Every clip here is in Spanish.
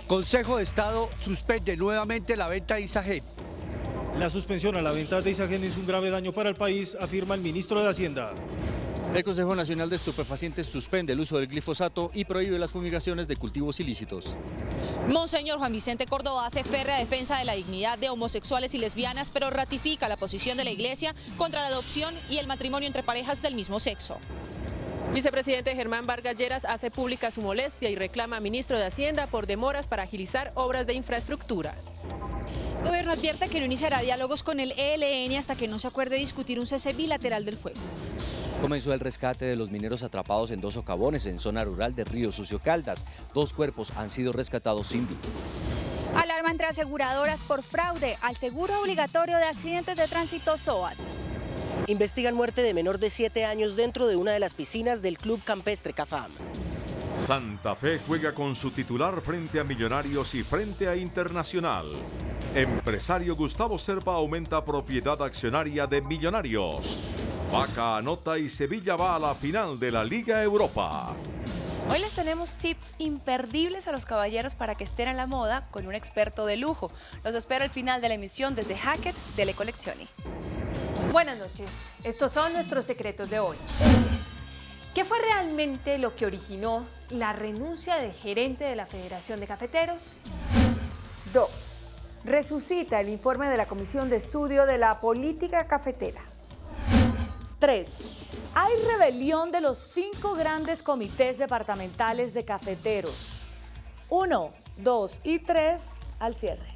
Consejo de Estado suspende nuevamente la venta de Isagen. La suspensión a la venta de Isagen es un grave daño para el país, afirma el ministro de Hacienda. El Consejo Nacional de Estupefacientes suspende el uso del glifosato y prohíbe las fumigaciones de cultivos ilícitos. Monseñor Juan Vicente Córdoba hace férrea defensa de la dignidad de homosexuales y lesbianas, pero ratifica la posición de la Iglesia contra la adopción y el matrimonio entre parejas del mismo sexo. Vicepresidente Germán Vargas Lleras hace pública su molestia y reclama al ministro de Hacienda por demoras para agilizar obras de infraestructura. Gobierno advierte que no iniciará diálogos con el ELN hasta que no se acuerde discutir un cese bilateral del fuego. Comenzó el rescate de los mineros atrapados en 2 socavones en zona rural de Río Sucio Caldas. 2 cuerpos han sido rescatados sin vida. Alarma entre aseguradoras por fraude al seguro obligatorio de accidentes de tránsito SOAT. Investigan muerte de menor de 7 años dentro de una de las piscinas del Club Campestre Cafam. Santa Fe juega con su titular frente a Millonarios y frente a Internacional. Empresario Gustavo Serpa aumenta propiedad accionaria de Millonarios. Vaca anota y Sevilla va a la final de la Liga Europa. Hoy les tenemos tips imperdibles a los caballeros para que estén a la moda con un experto de lujo. Los espero al final de la emisión desde Hackett de Le Collezioni. Buenas noches, estos son nuestros secretos de hoy. ¿Qué fue realmente lo que originó la renuncia del gerente de la Federación de Cafeteros? 2. Resucita el informe de la Comisión de Estudio de la Política Cafetera. 3. Hay rebelión de los 5 grandes comités departamentales de cafeteros. 1, 2 y 3 al cierre.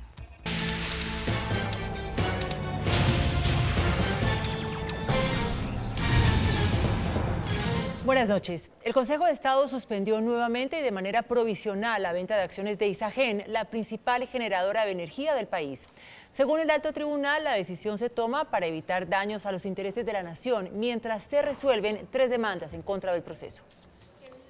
Buenas noches. El Consejo de Estado suspendió nuevamente y de manera provisional la venta de acciones de Isagen, la principal generadora de energía del país. Según el alto tribunal, la decisión se toma para evitar daños a los intereses de la nación, mientras se resuelven 3 demandas en contra del proceso.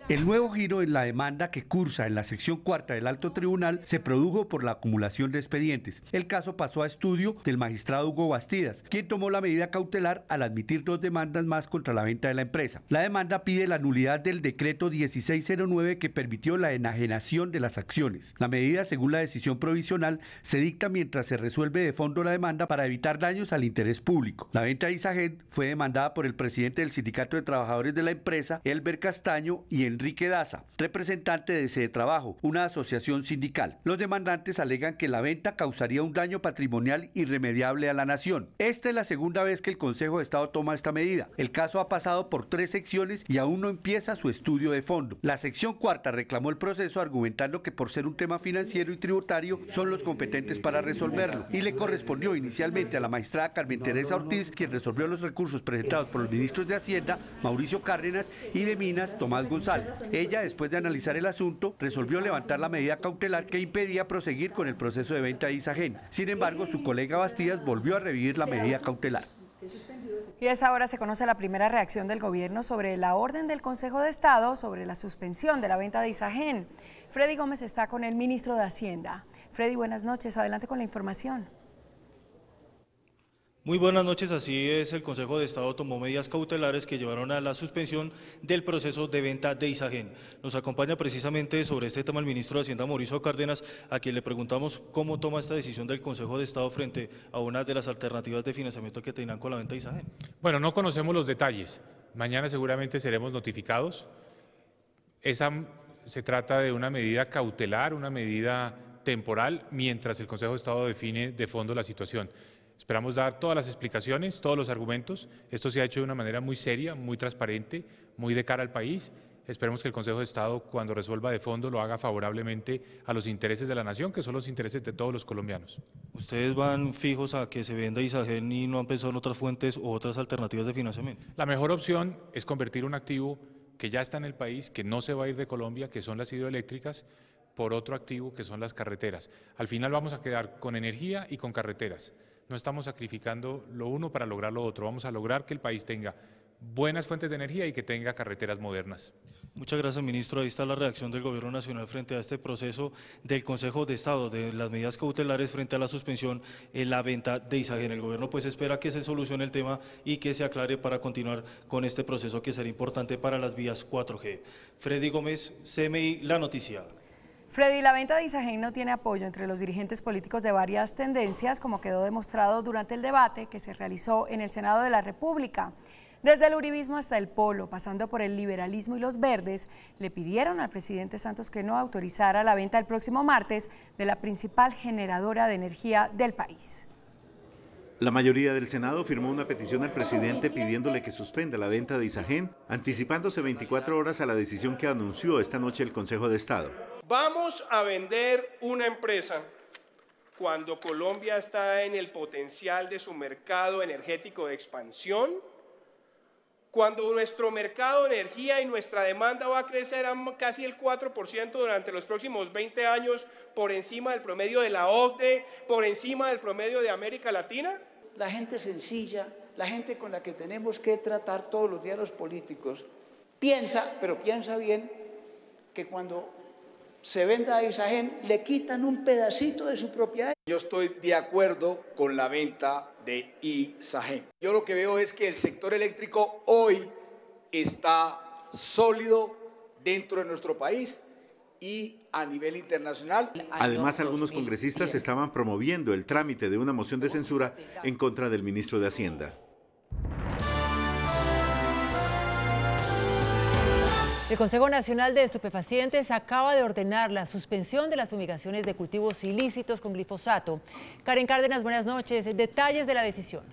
El nuevo giro en la demanda que cursa en la sección 4 del Alto Tribunal se produjo por la acumulación de expedientes. El caso pasó a estudio del magistrado Hugo Bastidas, quien tomó la medida cautelar al admitir 2 demandas más contra la venta de la empresa. La demanda pide la nulidad del decreto 1609 que permitió la enajenación de las acciones. La medida, según la decisión provisional, se dicta mientras se resuelve de fondo la demanda para evitar daños al interés público. La venta de Isagen fue demandada por el presidente del Sindicato de Trabajadores de la empresa, Elber Castaño, y Enrique Daza, representante de Sede Trabajo, una asociación sindical. Los demandantes alegan que la venta causaría un daño patrimonial irremediable a la nación. Esta es la segunda vez que el Consejo de Estado toma esta medida. El caso ha pasado por 3 secciones y aún no empieza su estudio de fondo. La sección 4 reclamó el proceso argumentando que por ser un tema financiero y tributario son los competentes para resolverlo, y le correspondió inicialmente a la magistrada Carmen Teresa Ortiz, quien resolvió los recursos presentados por los ministros de Hacienda, Mauricio Cárdenas, y de Minas, Tomás González. Ella, después de analizar el asunto, resolvió levantar la medida cautelar que impedía proseguir con el proceso de venta de Isagen. Sin embargo, su colega Bastidas volvió a revivir la medida cautelar. Y a esta hora se conoce la primera reacción del gobierno sobre la orden del Consejo de Estado sobre la suspensión de la venta de Isagen. Freddy Gómez está con el ministro de Hacienda. Freddy, buenas noches. Adelante con la información. Muy buenas noches, así es, el Consejo de Estado tomó medidas cautelares que llevaron a la suspensión del proceso de venta de Isagen. Nos acompaña precisamente sobre este tema el ministro de Hacienda, Mauricio Cárdenas, a quien le preguntamos cómo toma esta decisión del Consejo de Estado frente a una de las alternativas de financiamiento que tenían con la venta de Isagen. Bueno, no conocemos los detalles, mañana seguramente seremos notificados. Se trata de una medida cautelar, una medida temporal, mientras el Consejo de Estado define de fondo la situación. Esperamos dar todas las explicaciones, todos los argumentos. Esto se ha hecho de una manera muy seria, muy transparente, muy de cara al país. Esperemos que el Consejo de Estado, cuando resuelva de fondo, lo haga favorablemente a los intereses de la nación, que son los intereses de todos los colombianos. ¿Ustedes van fijos a que se venda Isagen y no han pensado en otras fuentes o otras alternativas de financiamiento? La mejor opción es convertir un activo que ya está en el país, que no se va a ir de Colombia, que son las hidroeléctricas, por otro activo que son las carreteras. Al final vamos a quedar con energía y con carreteras. No estamos sacrificando lo uno para lograr lo otro. Vamos a lograr que el país tenga buenas fuentes de energía y que tenga carreteras modernas. Muchas gracias, ministro. Ahí está la reacción del Gobierno Nacional frente a este proceso del Consejo de Estado, de las medidas cautelares frente a la suspensión en la venta de Isagen. El Gobierno pues espera que se solucione el tema y que se aclare para continuar con este proceso que será importante para las vías 4G. Freddy Gómez, CMI, La Noticia. Freddy, la venta de Isagen no tiene apoyo entre los dirigentes políticos de varias tendencias, como quedó demostrado durante el debate que se realizó en el Senado de la República. Desde el uribismo hasta el polo, pasando por el liberalismo y los verdes, le pidieron al presidente Santos que no autorizara la venta el próximo martes de la principal generadora de energía del país. La mayoría del Senado firmó una petición al presidente pidiéndole que suspenda la venta de Isagen, anticipándose 24 horas a la decisión que anunció esta noche el Consejo de Estado. Vamos a vender una empresa cuando Colombia está en el potencial de su mercado energético de expansión, cuando nuestro mercado de energía y nuestra demanda va a crecer a casi el 4% durante los próximos 20 años, por encima del promedio de la OCDE, por encima del promedio de América Latina. La gente sencilla, la gente con la que tenemos que tratar todos los días los políticos, piensa, pero piensa bien, que cuando se venda a Isagen le quitan un pedacito de su propiedad. Yo estoy de acuerdo con la venta de Isagen. Yo lo que veo es que el sector eléctrico hoy está sólido dentro de nuestro país y a nivel internacional. Además, algunos congresistas estaban promoviendo el trámite de una moción de censura en contra del ministro de Hacienda. El Consejo Nacional de Estupefacientes acaba de ordenar la suspensión de las fumigaciones de cultivos ilícitos con glifosato. Karen Cárdenas, buenas noches. Detalles de la decisión.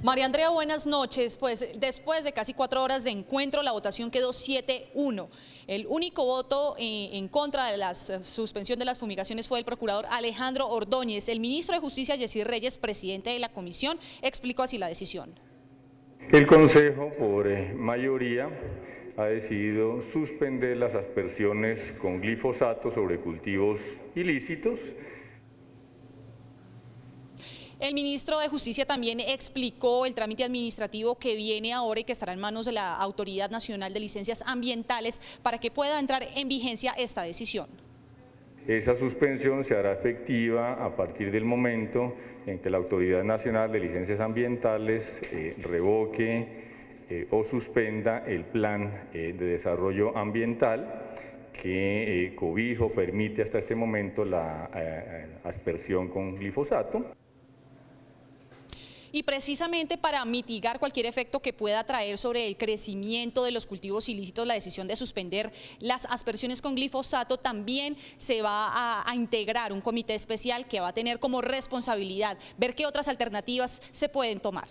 María Andrea, buenas noches. Pues después de casi 4 horas de encuentro, la votación quedó 7-1. El único voto en contra de la suspensión de las fumigaciones fue el procurador Alejandro Ordóñez. El ministro de Justicia, Yesid Reyes, presidente de la comisión, explicó así la decisión. El Consejo, por mayoría, ha decidido suspender las aspersiones con glifosato sobre cultivos ilícitos. El ministro de Justicia también explicó el trámite administrativo que viene ahora y que estará en manos de la Autoridad Nacional de Licencias Ambientales para que pueda entrar en vigencia esta decisión. Esa suspensión se hará efectiva a partir del momento en que la Autoridad Nacional de Licencias Ambientales revoque o suspenda el plan de desarrollo ambiental que cobijo permite hasta este momento la aspersión con glifosato. Y precisamente para mitigar cualquier efecto que pueda traer sobre el crecimiento de los cultivos ilícitos, la decisión de suspender las aspersiones con glifosato, también se va a integrar un comité especial que va a tener como responsabilidad ver qué otras alternativas se pueden tomar.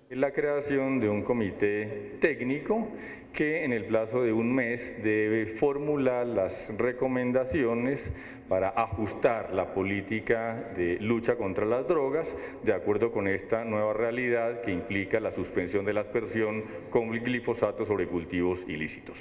La creación de un comité técnico que en el plazo de un mes debe formular las recomendaciones para ajustar la política de lucha contra las drogas de acuerdo con esta nueva realidad que implica la suspensión de la aspersión con glifosato sobre cultivos ilícitos.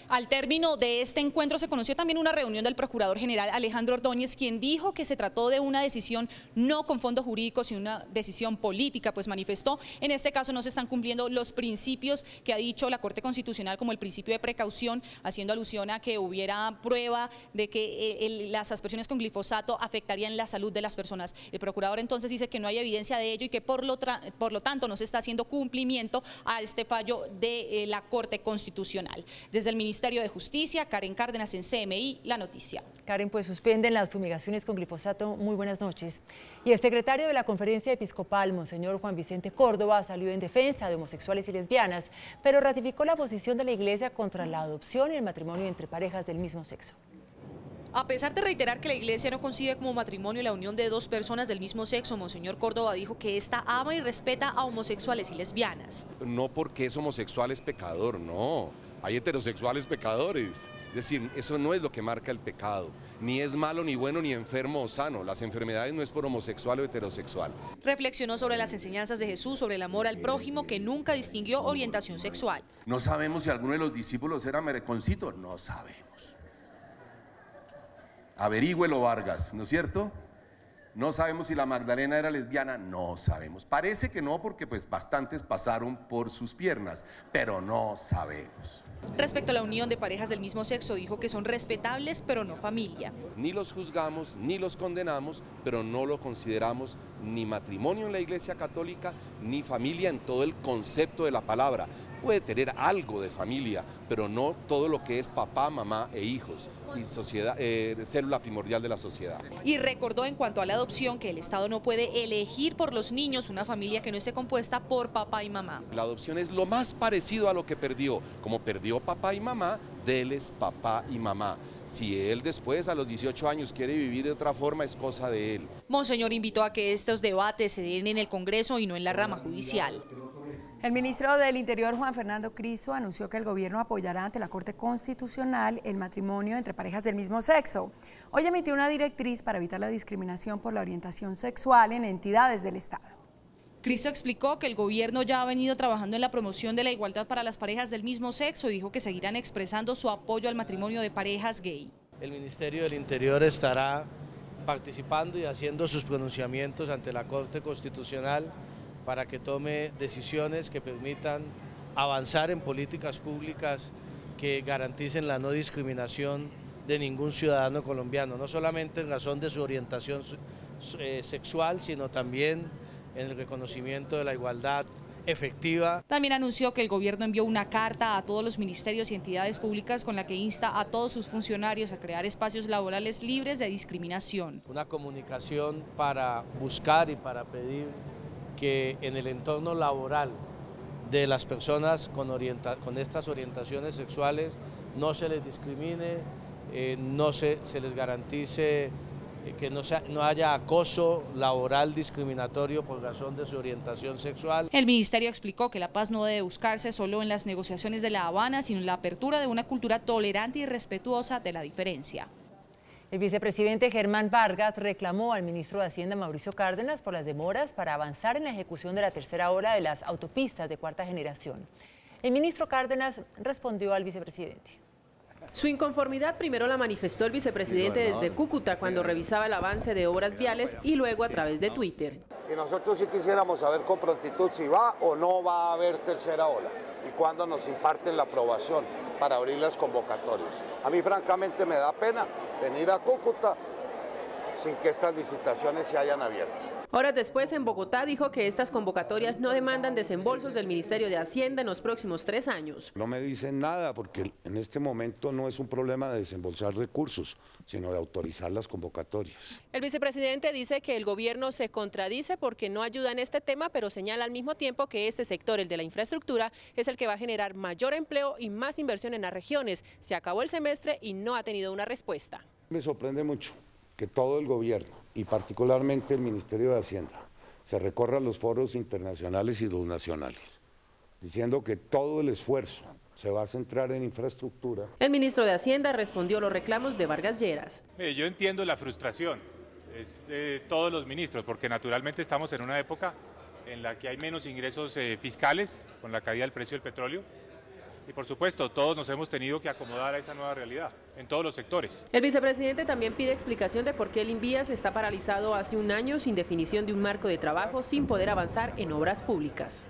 Al término de este encuentro se conoció también una reunión del Procurador General Alejandro Ordóñez, quien dijo que se trató de una decisión no con fondos jurídicos, sino una decisión política, pues manifestó, en este caso no se están cumpliendo los principios que ha dicho la Corte Constitucional, como el principio de precaución, haciendo alusión a que hubiera prueba de que las aspersiones con glifosato afectarían la salud de las personas. El Procurador entonces dice que no hay evidencia de ello y que por lo tanto no se está haciendo cumplimiento a este fallo de la Corte Constitucional. Desde el Ministerio de Justicia, Karen Cárdenas en CMI, La Noticia. Karen, pues suspenden las fumigaciones con glifosato. Muy buenas noches. Y el secretario de la Conferencia Episcopal, Monseñor Juan Vicente Córdoba, salió en defensa de homosexuales y lesbianas, pero ratificó la posición de la Iglesia contra la adopción y el matrimonio entre parejas del mismo sexo. A pesar de reiterar que la Iglesia no concibe como matrimonio la unión de dos personas del mismo sexo, Monseñor Córdoba dijo que ésta ama y respeta a homosexuales y lesbianas. No porque es homosexual es pecador, no. Hay heterosexuales pecadores, es decir, eso no es lo que marca el pecado, ni es malo, ni bueno, ni enfermo o sano, las enfermedades no es por homosexual o heterosexual. Reflexionó sobre las enseñanzas de Jesús sobre el amor al prójimo, que nunca distinguió orientación sexual. No sabemos si alguno de los discípulos era mereconcito, no sabemos. Averígüelo, Vargas, ¿no es cierto? No sabemos si la Magdalena era lesbiana, no sabemos. Parece que no, porque pues bastantes pasaron por sus piernas, pero no sabemos. Respecto a la unión de parejas del mismo sexo, dijo que son respetables, pero no familia. Ni los juzgamos, ni los condenamos, pero no lo consideramos ni matrimonio en la Iglesia Católica, ni familia en todo el concepto de la palabra. puede tener algo de familia, pero no todo lo que es papá, mamá e hijos y sociedad, célula primordial de la sociedad. Y recordó en cuanto a la adopción que el Estado no puede elegir por los niños una familia que no esté compuesta por papá y mamá. La adopción es lo más parecido a lo que perdió. Como perdió papá y mamá, déles papá y mamá. Si él después, a los 18 años, quiere vivir de otra forma, es cosa de él. Monseñor invitó a que estos debates se den en el Congreso y no en la rama judicial. El ministro del Interior, Juan Fernando Cristo, anunció que el gobierno apoyará ante la Corte Constitucional el matrimonio entre parejas del mismo sexo. Hoy emitió una directriz para evitar la discriminación por la orientación sexual en entidades del Estado. Cristo explicó que el gobierno ya ha venido trabajando en la promoción de la igualdad para las parejas del mismo sexo y dijo que seguirán expresando su apoyo al matrimonio de parejas gay. El Ministerio del Interior estará participando y haciendo sus pronunciamientos ante la Corte Constitucional para que tome decisiones que permitan avanzar en políticas públicas que garanticen la no discriminación de ningún ciudadano colombiano, no solamente en razón de su orientación sexual, sino también en el reconocimiento de la igualdad efectiva. También anunció que el gobierno envió una carta a todos los ministerios y entidades públicas con la que insta a todos sus funcionarios a crear espacios laborales libres de discriminación. Una comunicación para buscar y para pedir que en el entorno laboral de las personas con estas orientaciones sexuales no se les discrimine, no se les garantice que no haya acoso laboral discriminatorio por razón de su orientación sexual. El ministerio explicó que la paz no debe buscarse solo en las negociaciones de La Habana, sino en la apertura de una cultura tolerante y respetuosa de la diferencia. El vicepresidente Germán Vargas reclamó al ministro de Hacienda Mauricio Cárdenas por las demoras para avanzar en la ejecución de la tercera ola de las autopistas de cuarta generación. El ministro Cárdenas respondió al vicepresidente. Su inconformidad primero la manifestó el vicepresidente desde Cúcuta cuando revisaba el avance de obras viales y luego a través de Twitter. Y nosotros sí quisiéramos saber con prontitud si va o no va a haber tercera ola y cuándo nos imparten la aprobación para abrir las convocatorias. A mí francamente me da pena venir a Cúcuta sin que estas licitaciones se hayan abierto. Horas después, en Bogotá, dijo que estas convocatorias no demandan desembolsos del Ministerio de Hacienda en los próximos 3 años. No me dicen nada porque en este momento no es un problema de desembolsar recursos, sino de autorizar las convocatorias. El vicepresidente dice que el gobierno se contradice porque no ayuda en este tema, pero señala al mismo tiempo que este sector, el de la infraestructura, es el que va a generar mayor empleo y más inversión en las regiones. Se acabó el semestre y no ha tenido una respuesta. Me sorprende mucho que todo el gobierno y particularmente el Ministerio de Hacienda se recorra a los foros internacionales y los nacionales, diciendo que todo el esfuerzo se va a centrar en infraestructura. El ministro de Hacienda respondió los reclamos de Vargas Lleras. Yo entiendo la frustración de todos los ministros, porque naturalmente estamos en una época en la que hay menos ingresos fiscales con la caída del precio del petróleo. Y por supuesto, todos nos hemos tenido que acomodar a esa nueva realidad, en todos los sectores. El vicepresidente también pide explicación de por qué el INVIAS está paralizado hace un año sin definición de un marco de trabajo, sin poder avanzar en obras públicas.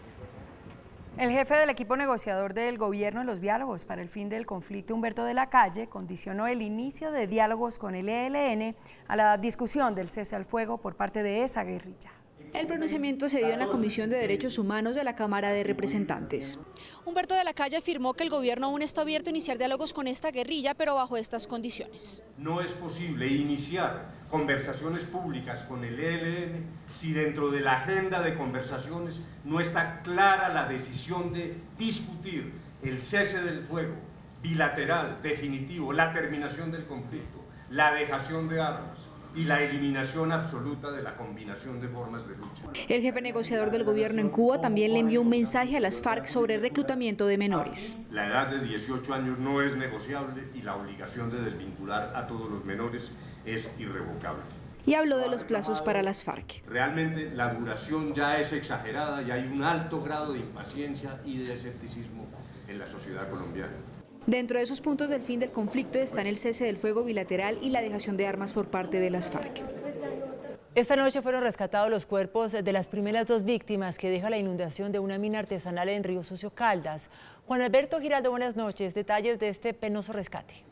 El jefe del equipo negociador del gobierno en los diálogos para el fin del conflicto, Humberto de la Calle, condicionó el inicio de diálogos con el ELN a la discusión del cese al fuego por parte de esa guerrilla. El pronunciamiento se dio en la Comisión de Derechos Humanos de la Cámara de Representantes. Humberto de la Calle afirmó que el gobierno aún está abierto a iniciar diálogos con esta guerrilla, pero bajo estas condiciones. No es posible iniciar conversaciones públicas con el ELN si dentro de la agenda de conversaciones no está clara la decisión de discutir el cese del fuego bilateral, definitivo, la terminación del conflicto, la dejación de armas y la eliminación absoluta de la combinación de formas de lucha. El jefe negociador del gobierno en Cuba también le envió un mensaje a las FARC sobre reclutamiento de menores. La edad de 18 años no es negociable y la obligación de desvincular a todos los menores es irrevocable. Y habló de los plazos para las FARC. Realmente la duración ya es exagerada y hay un alto grado de impaciencia y de escepticismo en la sociedad colombiana. Dentro de esos puntos del fin del conflicto están el cese del fuego bilateral y la dejación de armas por parte de las FARC. Esta noche fueron rescatados los cuerpos de las primeras 2 víctimas que deja la inundación de una mina artesanal en Río Sucio, Caldas. Juan Alberto Giraldo, buenas noches. Detalles de este penoso rescate.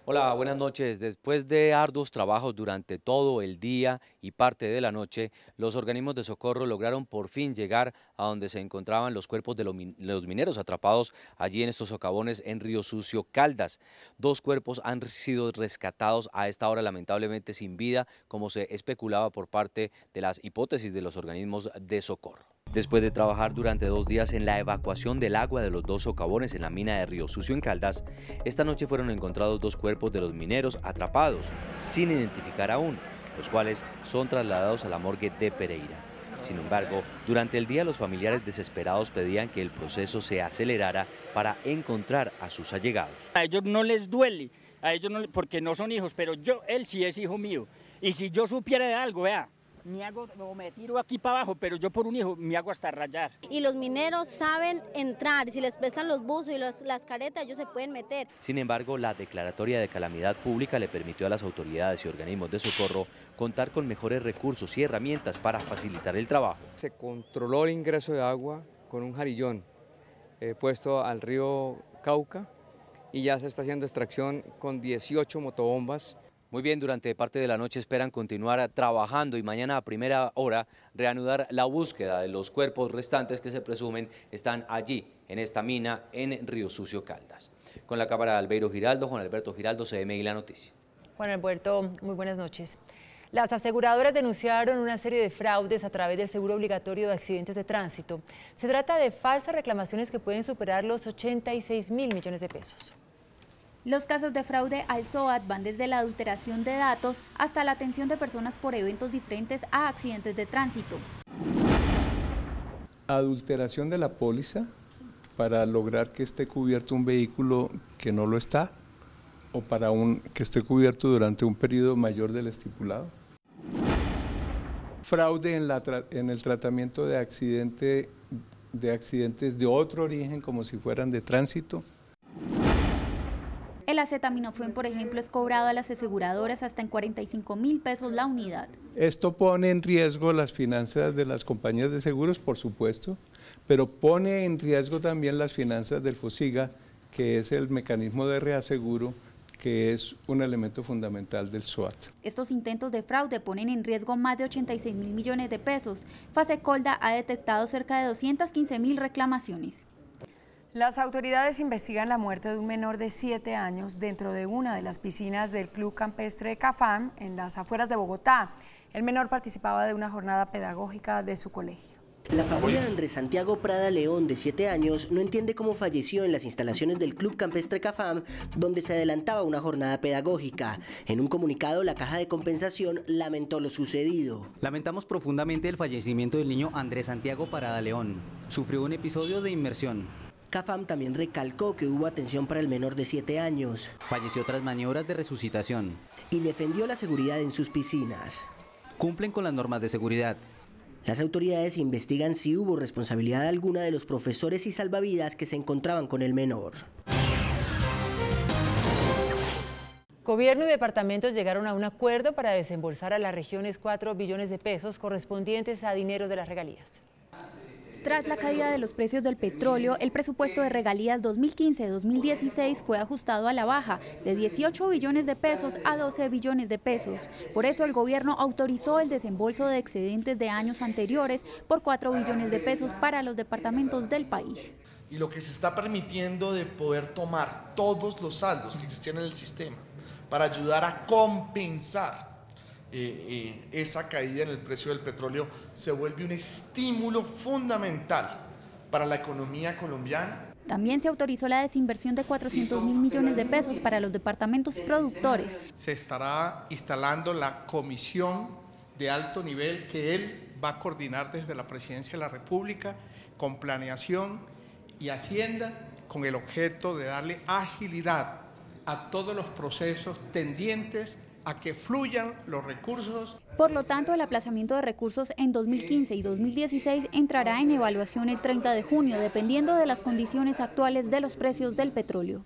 Hola, buenas noches. Después de arduos trabajos durante todo el día y parte de la noche, los organismos de socorro lograron por fin llegar a donde se encontraban los cuerpos de los mineros atrapados allí en estos socavones en Río Sucio, Caldas. 2 cuerpos han sido rescatados a esta hora lamentablemente sin vida, como se especulaba por parte de las hipótesis de los organismos de socorro. Después de trabajar durante 2 días en la evacuación del agua de los 2 socavones en la mina de Río Sucio en Caldas, esta noche fueron encontrados 2 cuerpos de los mineros atrapados, sin identificar aún, los cuales son trasladados a la morgue de Pereira. Sin embargo, durante el día los familiares desesperados pedían que el proceso se acelerara para encontrar a sus allegados. A ellos no les duele, a ellos no, porque no son hijos, pero él sí es hijo mío. Y si yo supiera de algo, vea, me tiro aquí para abajo, pero yo por un hijo me hago hasta rayar. Y los mineros saben entrar, si les prestan los buzos y las caretas, ellos se pueden meter. Sin embargo, la declaratoria de calamidad pública le permitió a las autoridades y organismos de socorro contar con mejores recursos y herramientas para facilitar el trabajo. Se controló el ingreso de agua con un jarillón puesto al río Cauca y ya se está haciendo extracción con 18 motobombas. Muy bien, durante parte de la noche esperan continuar trabajando y mañana a primera hora reanudar la búsqueda de los cuerpos restantes que se presumen están allí, en esta mina en Río Sucio, Caldas. Con la cámara de Albeiro Giraldo, Juan Alberto Giraldo, CMI La Noticia. Juan Alberto, muy buenas noches. Las aseguradoras denunciaron una serie de fraudes a través del seguro obligatorio de accidentes de tránsito. Se trata de falsas reclamaciones que pueden superar los 86.000 millones de pesos. Los casos de fraude al SOAT van desde la adulteración de datos hasta la atención de personas por eventos diferentes a accidentes de tránsito. Adulteración de la póliza para lograr que esté cubierto un vehículo que no lo está o para que esté cubierto durante un periodo mayor del estipulado. Fraude en el tratamiento de accidentes de otro origen como si fueran de tránsito. El acetaminofén, por ejemplo, es cobrado a las aseguradoras hasta en 45.000 pesos la unidad. Esto pone en riesgo las finanzas de las compañías de seguros, por supuesto, pero pone en riesgo también las finanzas del FOSIGA, que es el mecanismo de reaseguro, que es un elemento fundamental del SOAT. Estos intentos de fraude ponen en riesgo más de 86.000 millones de pesos. Fasecolda ha detectado cerca de 215.000 reclamaciones. Las autoridades investigan la muerte de un menor de 7 años dentro de una de las piscinas del Club Campestre Cafam en las afueras de Bogotá. El menor participaba de una jornada pedagógica de su colegio. La familia de Andrés Santiago Prada León, de 7 años, no entiende cómo falleció en las instalaciones del Club Campestre Cafam, donde se adelantaba una jornada pedagógica. En un comunicado, la Caja de Compensación lamentó lo sucedido. Lamentamos profundamente el fallecimiento del niño Andrés Santiago Prada León. Sufrió un episodio de inmersión. Cafam también recalcó que hubo atención para el menor de 7 años. Falleció tras maniobras de resucitación. Y defendió la seguridad en sus piscinas. Cumplen con las normas de seguridad. Las autoridades investigan si hubo responsabilidad alguna de los profesores y salvavidas que se encontraban con el menor. Gobierno y departamentos llegaron a un acuerdo para desembolsar a las regiones 4 billones de pesos correspondientes a dineros de las regalías. Tras la caída de los precios del petróleo, el presupuesto de regalías 2015-2016 fue ajustado a la baja de 18 billones de pesos a 12 billones de pesos. Por eso el gobierno autorizó el desembolso de excedentes de años anteriores por 4 billones de pesos para los departamentos del país. Y lo que se está permitiendo de poder tomar todos los saldos que existían en el sistema para ayudar a compensar esa caída en el precio del petróleo se vuelve un estímulo fundamental para la economía colombiana. También se autorizó la desinversión de 400.000 millones de pesos para los departamentos productores. Se estará instalando la comisión de alto nivel que él va a coordinar desde la Presidencia de la República con planeación y Hacienda con el objeto de darle agilidad a todos los procesos tendientes a que fluyan los recursos. Por lo tanto, el aplazamiento de recursos en 2015 y 2016 entrará en evaluación el 30 de junio, dependiendo de las condiciones actuales de los precios del petróleo.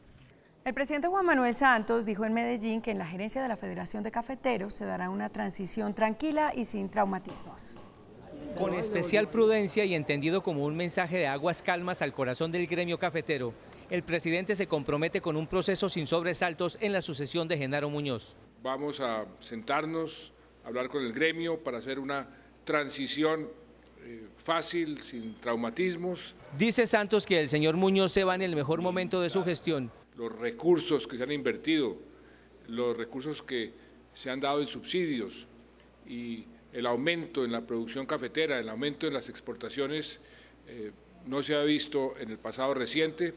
El presidente Juan Manuel Santos dijo en Medellín que en la gerencia de la Federación de Cafeteros se dará una transición tranquila y sin traumatismos. Con especial prudencia y entendido como un mensaje de aguas calmas al corazón del gremio cafetero, el presidente se compromete con un proceso sin sobresaltos en la sucesión de Genaro Muñoz. Vamos a sentarnos, a hablar con el gremio para hacer una transición fácil, sin traumatismos. Dice Santos que el señor Muñoz se va en el mejor momento de su gestión. Los recursos que se han invertido, los recursos que se han dado en subsidios y el aumento en la producción cafetera, el aumento en las exportaciones no se ha visto en el pasado reciente.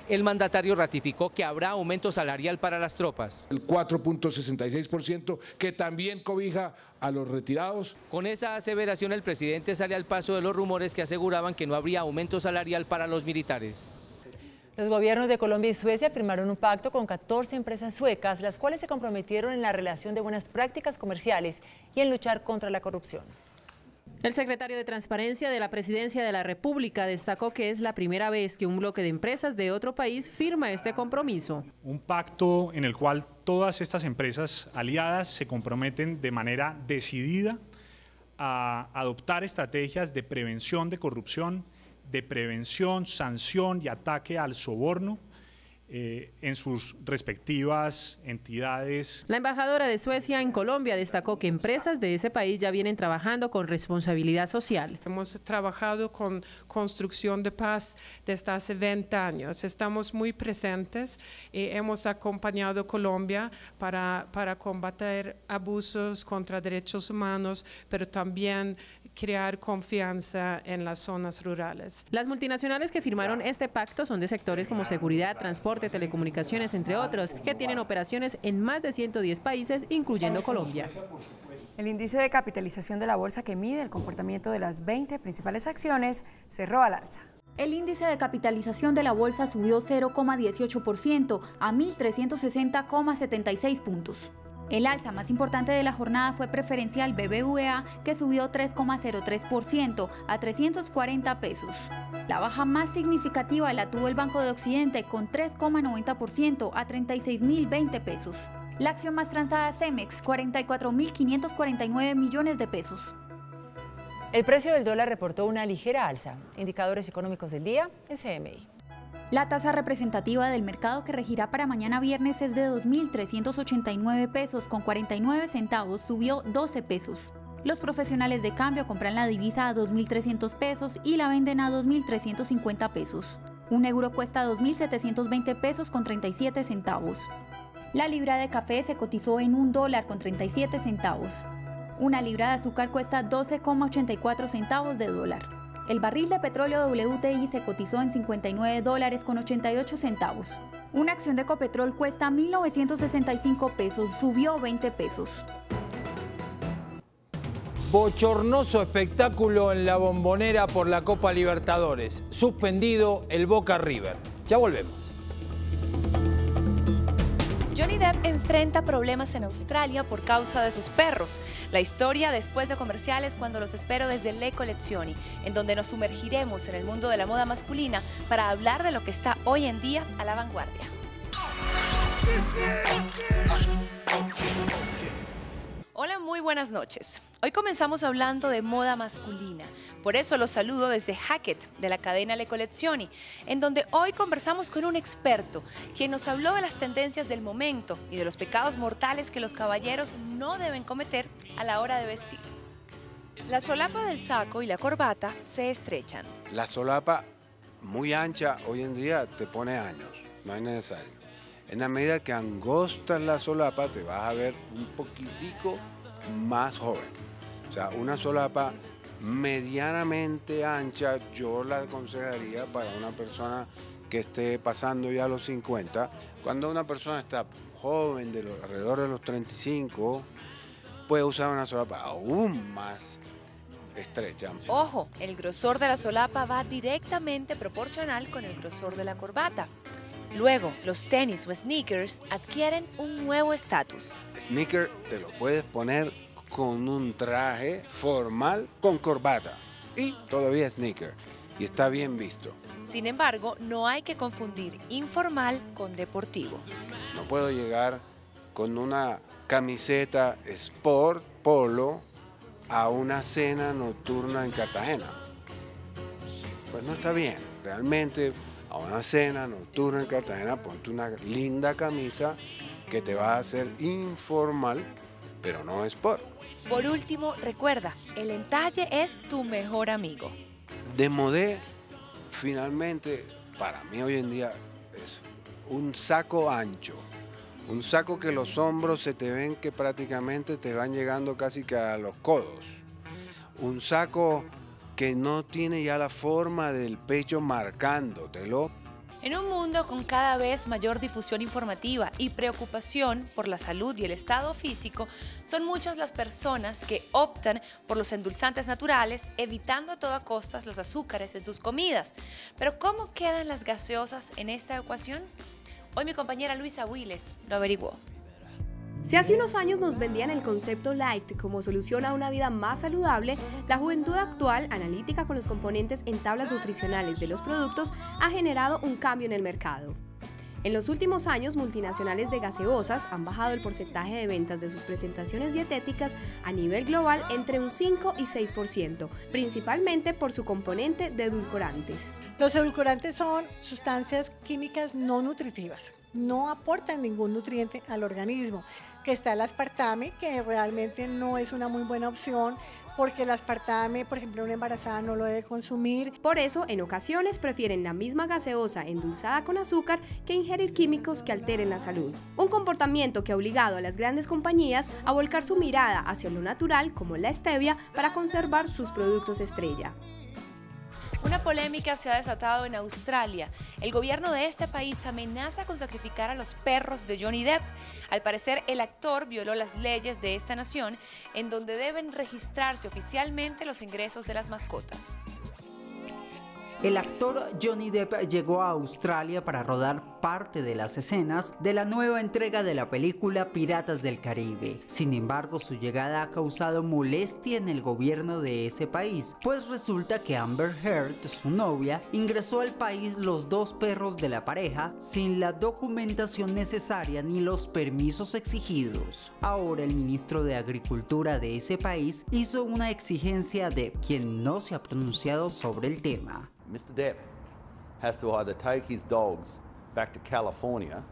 El mandatario ratificó que habrá aumento salarial para las tropas. El 4.66% que también cobija a los retirados. Con esa aseveración el presidente sale al paso de los rumores que aseguraban que no habría aumento salarial para los militares. Los gobiernos de Colombia y Suecia firmaron un pacto con 14 empresas suecas, las cuales se comprometieron en la relación de buenas prácticas comerciales y en luchar contra la corrupción. El secretario de Transparencia de la Presidencia de la República destacó que es la primera vez que un bloque de empresas de otro país firma este compromiso. Un pacto en el cual todas estas empresas aliadas se comprometen de manera decidida a adoptar estrategias de prevención de corrupción, de prevención, sanción y ataque al soborno en sus respectivas entidades. La embajadora de Suecia en Colombia destacó que empresas de ese país ya vienen trabajando con responsabilidad social. Hemos trabajado con construcción de paz desde hace 20 años. Estamos muy presentes y hemos acompañado a Colombia para combatir abusos contra derechos humanos, pero también crear confianza en las zonas rurales. Las multinacionales que firmaron este pacto son de sectores como seguridad, transporte, telecomunicaciones, entre otros, que tienen operaciones en más de 110 países, incluyendo Colombia. El índice de capitalización de la bolsa que mide el comportamiento de las 20 principales acciones cerró al alza. El índice de capitalización de la bolsa subió 0,18% a 1.360,76 puntos. El alza más importante de la jornada fue preferencial BBVA, que subió 3,03% a 340 pesos. La baja más significativa la tuvo el Banco de Occidente con 3,90% a 36.020 pesos. La acción más transada Cemex, 44.549 millones de pesos. El precio del dólar reportó una ligera alza. Indicadores económicos del día, SMI. La tasa representativa del mercado que regirá para mañana viernes es de 2.389 pesos con 49 centavos, subió 12 pesos. Los profesionales de cambio compran la divisa a 2.300 pesos y la venden a 2.350 pesos. Un euro cuesta 2.720 pesos con 37 centavos. La libra de café se cotizó en $1 con 37 centavos. Una libra de azúcar cuesta 12,84 centavos de dólar. El barril de petróleo WTI se cotizó en $59 con 88 centavos. Una acción de Ecopetrol cuesta 1.965 pesos, subió 20 pesos. Bochornoso espectáculo en la Bombonera por la Copa Libertadores. Suspendido el Boca River. Ya volvemos. Johnny Depp enfrenta problemas en Australia por causa de sus perros. La historia después de comerciales, cuando los espero desde Le Collezioni, en donde nos sumergiremos en el mundo de la moda masculina para hablar de lo que está hoy en día a la vanguardia. Hola, muy buenas noches. Hoy comenzamos hablando de moda masculina, por eso los saludo desde Hackett, de la cadena Le Collezioni, en donde hoy conversamos con un experto, quien nos habló de las tendencias del momento y de los pecados mortales que los caballeros no deben cometer a la hora de vestir. La solapa del saco y la corbata se estrechan. La solapa muy ancha hoy en día te pone años, no es necesario. En la medida que angostas la solapa te vas a ver un poquitico más joven. O sea, una solapa medianamente ancha yo la aconsejaría para una persona que esté pasando ya los 50. Cuando una persona está joven, alrededor de los 35, puede usar una solapa aún más estrecha. Ojo, el grosor de la solapa va directamente proporcional con el grosor de la corbata. Luego, los tenis o sneakers adquieren un nuevo estatus. Sneaker te lo puedes poner con un traje formal con corbata y todavía sneaker, y está bien visto. Sin embargo, no hay que confundir informal con deportivo. No puedo llegar con una camiseta sport polo a una cena nocturna en Cartagena. Pues no está bien. Realmente a una cena nocturna en Cartagena, ponte una linda camisa que te va a hacer informal, pero no sport. Por último, recuerda, el entalle es tu mejor amigo. Desmodé, finalmente, para mí hoy en día es un saco ancho. Un saco que los hombros se te ven que prácticamente te van llegando casi que a los codos. Un saco que no tiene ya la forma del pecho marcándotelo. En un mundo con cada vez mayor difusión informativa y preocupación por la salud y el estado físico, son muchas las personas que optan por los endulzantes naturales, evitando a toda costa los azúcares en sus comidas. Pero ¿cómo quedan las gaseosas en esta ecuación? Hoy mi compañera Luisa Wiles lo averiguó. Si hace unos años nos vendían el concepto light como solución a una vida más saludable, la juventud actual, analítica con los componentes en tablas nutricionales de los productos, ha generado un cambio en el mercado. En los últimos años, multinacionales de gaseosas han bajado el porcentaje de ventas de sus presentaciones dietéticas a nivel global entre un 5 y 6%, principalmente por su componente de edulcorantes. Los edulcorantes son sustancias químicas no nutritivas, no aportan ningún nutriente al organismo, que está el aspartame, que realmente no es una muy buena opción, porque el aspartame, por ejemplo, una embarazada no lo debe consumir. Por eso, en ocasiones prefieren la misma gaseosa endulzada con azúcar que ingerir químicos que alteren la salud. Un comportamiento que ha obligado a las grandes compañías a volcar su mirada hacia lo natural, como la stevia, para conservar sus productos estrella. Una polémica se ha desatado en Australia. El gobierno de este país amenaza con sacrificar a los perros de Johnny Depp. Al parecer, el actor violó las leyes de esta nación, en donde deben registrarse oficialmente los ingresos de las mascotas. El actor Johnny Depp llegó a Australia para rodar parte de las escenas de la nueva entrega de la película Piratas del Caribe. Sin embargo, su llegada ha causado molestia en el gobierno de ese país, pues resulta que Amber Heard, su novia, ingresó al país los dos perros de la pareja sin la documentación necesaria ni los permisos exigidos. Ahora el ministro de Agricultura de ese país hizo una exigencia a Depp, quien no se ha pronunciado sobre el tema. Mr. Depp has to either take his dogs back to California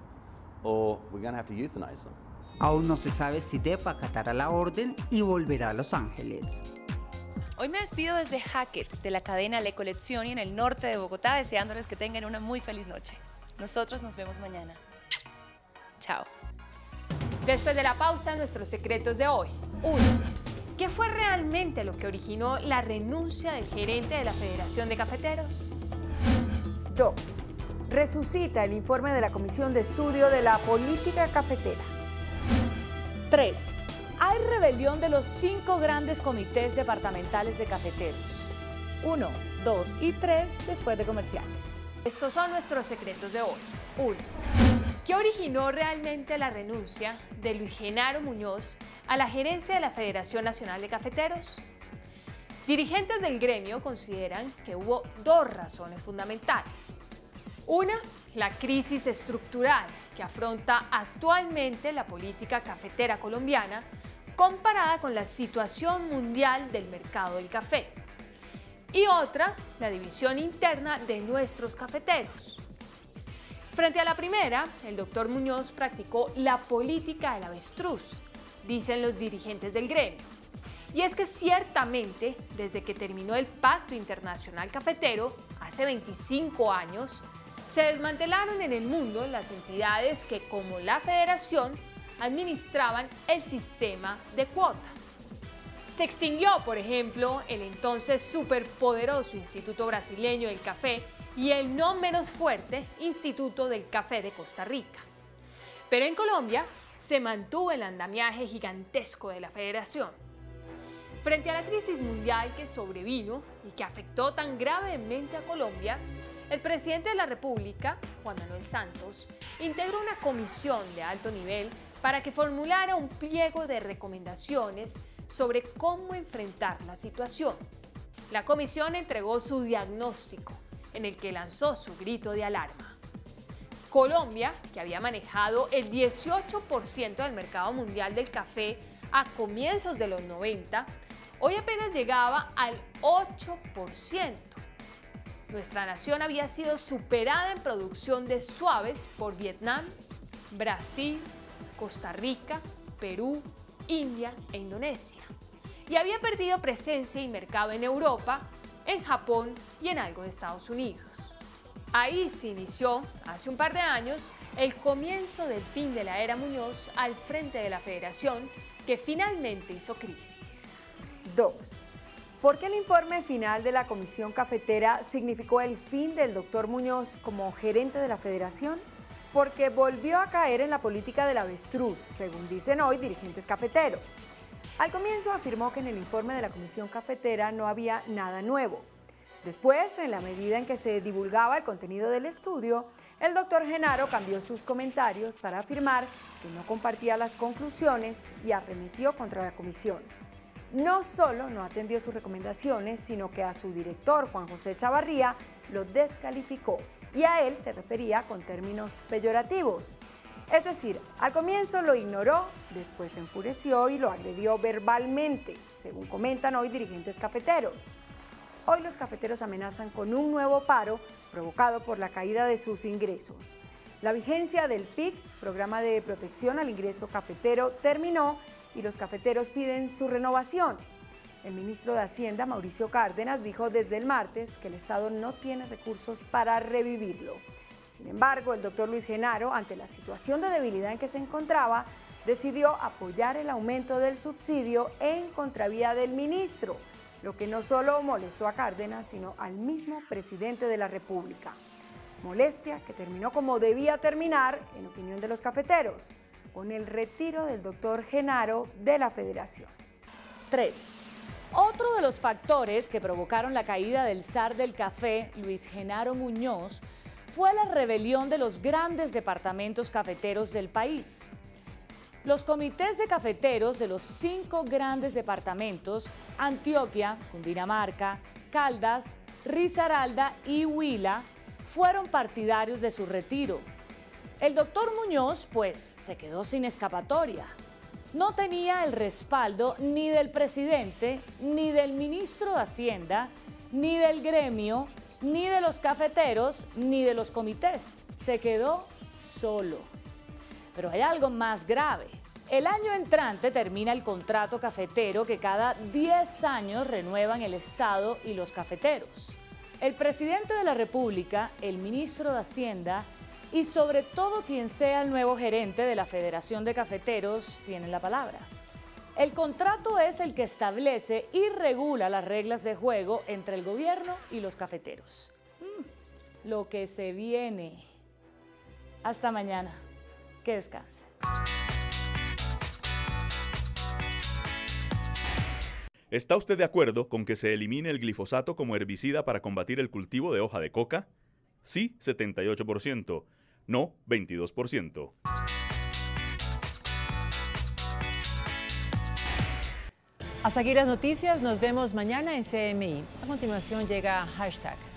or we're going to have to euthanize them. Aún no se sabe si Depp acatará la orden y volverá a Los Ángeles. Hoy me despido desde Hackett, de la cadena Le Collezioni en el norte de Bogotá, deseándoles que tengan una muy feliz noche. Nosotros nos vemos mañana. Chao. Después de la pausa, nuestros secretos de hoy. 1. ¿Qué fue realmente lo que originó la renuncia del gerente de la Federación de Cafeteros? 2. Resucita el informe de la Comisión de Estudio de la Política Cafetera. 3. Hay rebelión de los 5 grandes comités departamentales de cafeteros. 1, 2 y 3 después de comerciales. Estos son nuestros secretos de hoy. 1. ¿Qué originó realmente la renuncia de Luis Genaro Muñoz a la gerencia de la Federación Nacional de Cafeteros? Dirigentes del gremio consideran que hubo 2 razones fundamentales. Una, la crisis estructural que afronta actualmente la política cafetera colombiana comparada con la situación mundial del mercado del café. Y otra, la división interna de nuestros cafeteros. Frente a la primera, el doctor Muñoz practicó la política del avestruz, dicen los dirigentes del gremio. Y es que ciertamente, desde que terminó el Pacto Internacional Cafetero, hace 25 años, se desmantelaron en el mundo las entidades que, como la Federación, administraban el sistema de cuotas. Se extinguió, por ejemplo, el entonces superpoderoso Instituto Brasileño del Café y el no menos fuerte Instituto del Café de Costa Rica. Pero en Colombia se mantuvo el andamiaje gigantesco de la Federación. Frente a la crisis mundial que sobrevino y que afectó tan gravemente a Colombia, el presidente de la República, Juan Manuel Santos, integró una comisión de alto nivel para que formulara un pliego de recomendaciones sobre cómo enfrentar la situación. La comisión entregó su diagnóstico, en el que lanzó su grito de alarma. Colombia, que había manejado el 18% del mercado mundial del café a comienzos de los 90, hoy apenas llegaba al 8%. nuestra nación había sido superada en producción de suaves por Vietnam, Brasil, Costa Rica, Perú, India e Indonesia. Y había perdido presencia y mercado en Europa, en Japón y en algo de Estados Unidos. Ahí se inició, hace un par de años, el comienzo del fin de la era Muñoz al frente de la Federación, que finalmente hizo crisis. 2. ¿Por qué el informe final de la Comisión Cafetera significó el fin del doctor Muñoz como gerente de la Federación? Porque volvió a caer en la política del avestruz, según dicen hoy dirigentes cafeteros. Al comienzo afirmó que en el informe de la Comisión Cafetera no había nada nuevo. Después, en la medida en que se divulgaba el contenido del estudio, el doctor Genaro cambió sus comentarios para afirmar que no compartía las conclusiones y arremetió contra la comisión. No solo no atendió sus recomendaciones, sino que a su director, Juan José Chavarría, lo descalificó y a él se refería con términos peyorativos. Es decir, al comienzo lo ignoró, después se enfureció y lo agredió verbalmente, según comentan hoy dirigentes cafeteros. Hoy los cafeteros amenazan con un nuevo paro provocado por la caída de sus ingresos. La vigencia del PIC, Programa de Protección al Ingreso Cafetero, terminó y los cafeteros piden su renovación. El ministro de Hacienda, Mauricio Cárdenas, dijo desde el martes que el Estado no tiene recursos para revivirlo. Sin embargo, el doctor Luis Genaro, ante la situación de debilidad en que se encontraba, decidió apoyar el aumento del subsidio en contravía del ministro, lo que no solo molestó a Cárdenas, sino al mismo presidente de la República. Molestia que terminó como debía terminar, en opinión de los cafeteros, con el retiro del doctor Genaro de la Federación. 3. Otro de los factores que provocaron la caída del zar del café, Luis Genaro Muñoz, fue la rebelión de los grandes departamentos cafeteros del país. Los comités de cafeteros de los 5 grandes departamentos, Antioquia, Cundinamarca, Caldas, Risaralda y Huila, fueron partidarios de su retiro. El doctor Muñoz, pues, se quedó sin escapatoria. No tenía el respaldo ni del presidente, ni del ministro de Hacienda, ni del gremio, ni de los cafeteros, ni de los comités. Se quedó solo. Pero hay algo más grave. El año entrante termina el contrato cafetero que cada 10 años renuevan el Estado y los cafeteros. El presidente de la República, el ministro de Hacienda y sobre todo quien sea el nuevo gerente de la Federación de Cafeteros tienen la palabra. El contrato es el que establece y regula las reglas de juego entre el gobierno y los cafeteros. Lo que se viene. Hasta mañana. Que descanse. ¿Está usted de acuerdo con que se elimine el glifosato como herbicida para combatir el cultivo de hoja de coca? Sí, 78%. No, 22%. Hasta aquí las noticias. Nos vemos mañana en CMI. A continuación llega #.